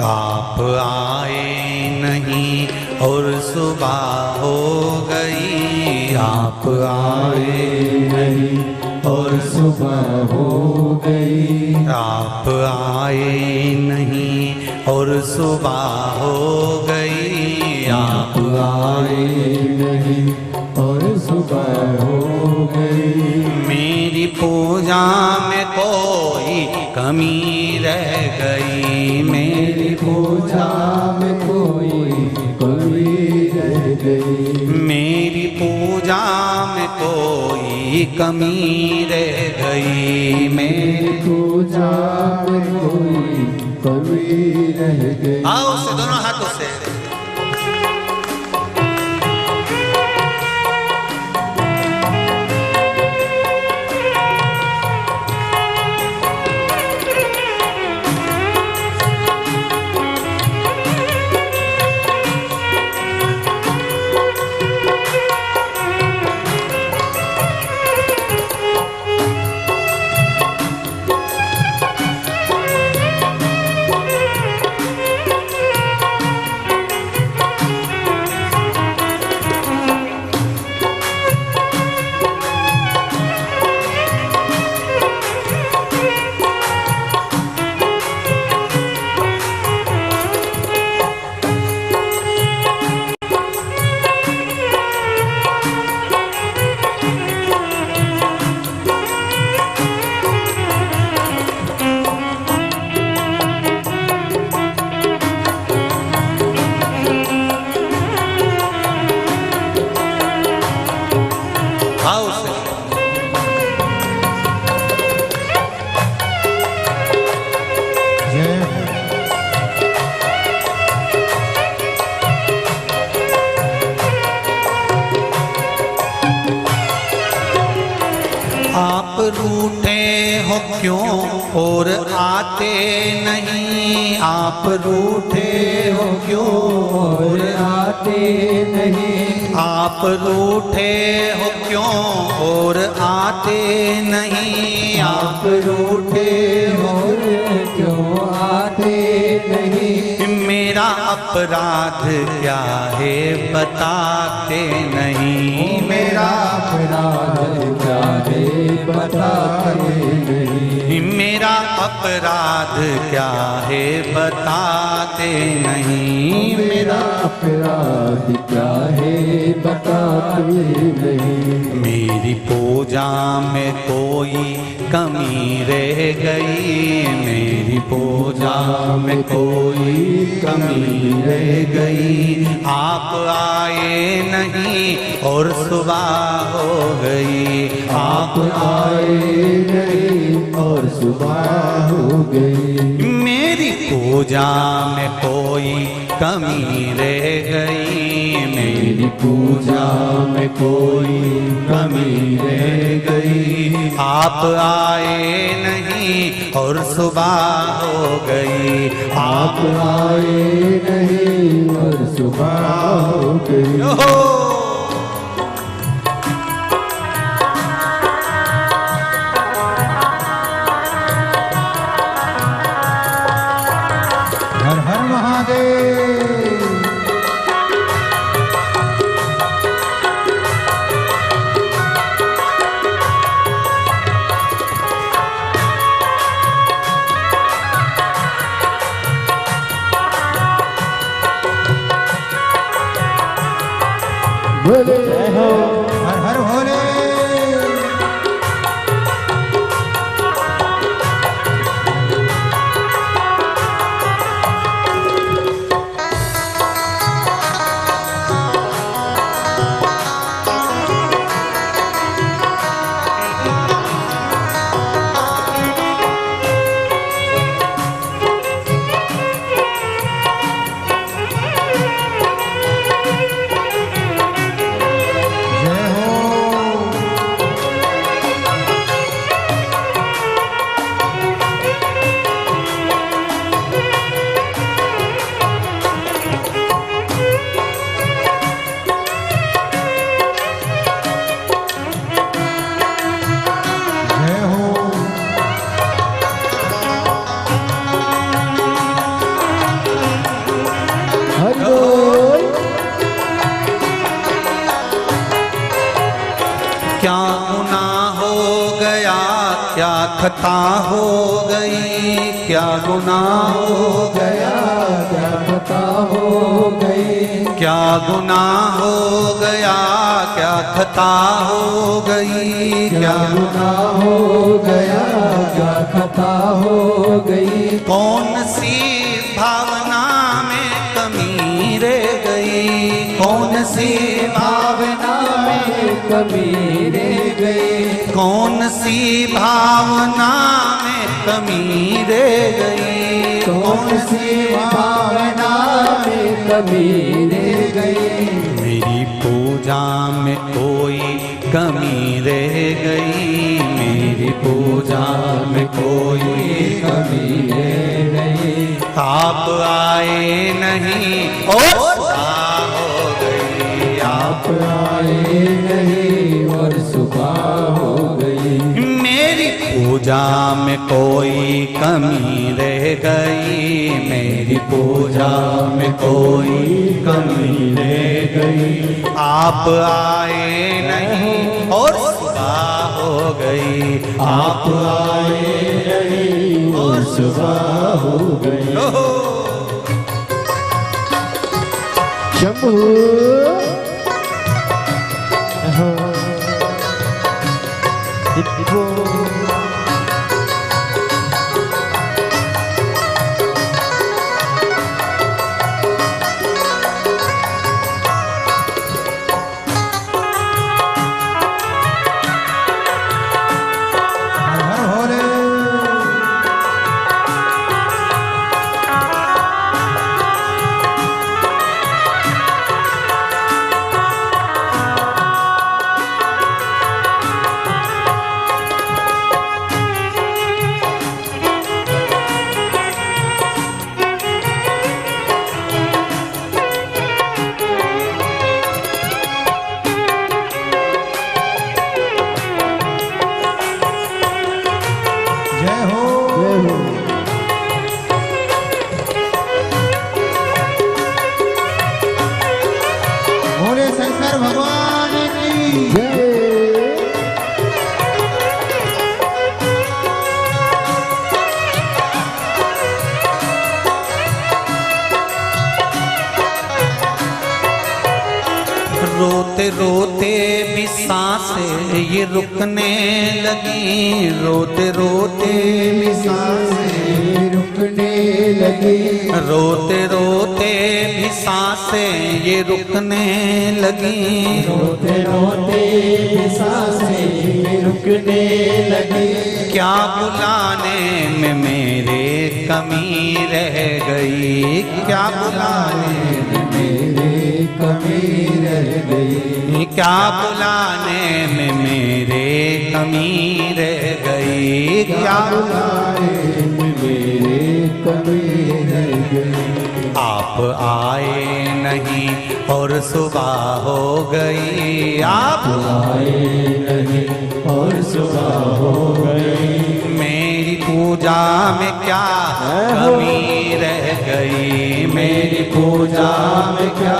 आप आए नहीं और सुबह हो गई। आप आए नहीं और सुबह हो गई। आप आए नहीं और सुबह हो गई। आप आए नहीं और सुबह हो गई। मेरी पूजा में कोई कमी रह गई। मेरी पूजा में कोई कमी रह गई। मेरी पूजा में कोई कमी रह गई। मेरी पूजा में कोई कमी रह गई। आओ से दोनों हाथों से आप रूठे हो क्यों और आते नहीं। आप रूठे हो क्यों और आते नहीं। आप रूठे हो क्यों और आते नहीं। आप रूठे हो क्यों आते नहीं। मेरा अपराध क्या है बताते नहीं। मेरा अपराध क्या है बताते नहीं। मेरा अपराध क्या है बताते नहीं। मेरा अपराध क्या है बताते नहीं। मेरी पूजा में कोई कमी रह गई। मेरी पूजा में कोई कमी रह गई। आप आए नहीं और सुबह हो गई। आप आए नहीं और सुबह हो गई। मेरी पूजा में कोई कमी रह गई। मेरी पूजा में कोई कमी रह गई। आप आए नहीं और सुबह हो गई। आप आए नहीं और सुबह हो गई। हर हर महादेव। बोले जय हो। हर हर भोले। खता हो गई, क्या गुनाह हो गया, क्या खता हो गई, क्या गुनाह हो गया, क्या खता हो गई, क्या गुनाह हो गया, क्या खता हो गई। कौन सी भावना में कमी रह गई, कौन सी भावना में कमी रह गई, कौन सी भावना में कमी रह गई, कौन सी भावना में कमी रह गई। मेरी पूजा में कोई कमी रह गई, मेरी पूजा में कोई कमी रह गई। आप आए नहीं और सुबह हो गई, आप आए नहीं और सुबह हो गई। मेरी पूजा में कोई कमी रह गई, मेरी पूजा में कोई कमी रह गई। आप आए नहीं और सुबह हो गई, आप आए नहीं और सुबह हो गई। शंभू रोते रोते भी सांसें ये रुकने लगी, रोते रोते भी सांसें रुकने लगी, रोते रोते भी सांसें ये रुकने लगी, रोते रोते भी सांसें रुकने लगी। क्या बुलाने में मेरे कमी रह गई, क्या बुलाने में मेरे कमी रह गई, क्या बुलाने में मेरे कमी रह गई, क्या बुलाने में मेरे कमी रह गई। आप आए नहीं और सुबह हो गई, आप आए नहीं और सुबह हो गई। मेरी पूजा में क्या कमी रह गई, मेरी पूजा में क्या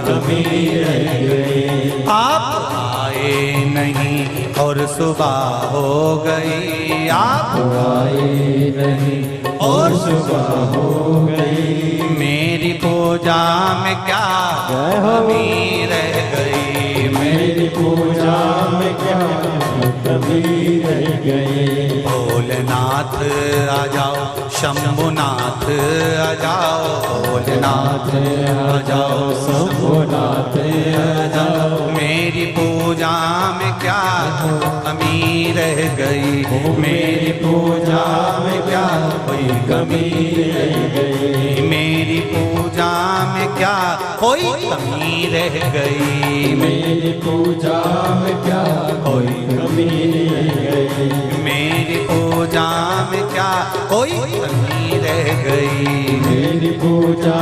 कमी रह गई। आप आए नहीं और सुबह हो गई, आप आए नहीं और सुबह हो गई। मेरी पूजा में क्या कमी रह गई, मेरी पूजा में क्या कमी रह गई। भोलेनाथ आ जाओ, शंभुनाथ आ जाओ, भोलेनाथ आ जाओ, शंभुनाथ आ जाओ। मेरी पूजा में क्या कमी रह गई, मेरी पूजा में क्या कोई कमी रह गई, मेरी पूजा में क्या कोई कमी रह गई, मेरी पूजा में क्या कोई कमी रह गई। मेरी पूजा में क्या कोई कमी रह गई, मेरी पूजा